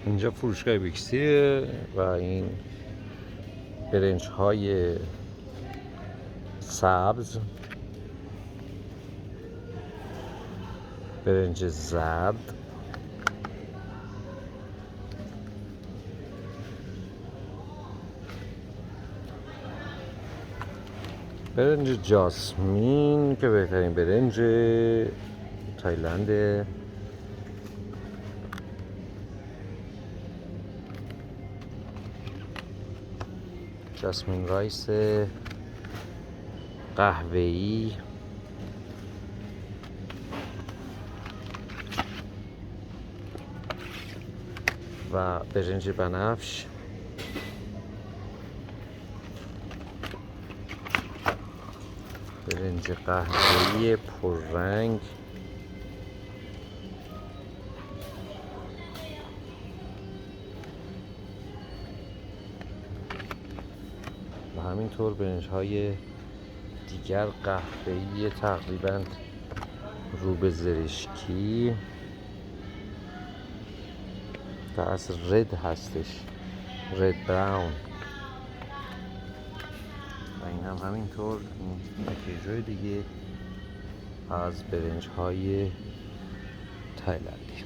اینجا فروشگاه بیکسیه و این برنج های سبز، برنج زرد، برنج جاسمین که بهترین برنج تایلنده، جاسمین رایس قهوه‌ای و برنج بنفش، برنج قهوه‌ای پررنگ، و همینطور برنج های دیگر قهوه‌ای تقریبا رو به زرشکی که از رد هستش، رد براون، و این هم همینطور پکیج‌های دیگه از برنج های تایلندی.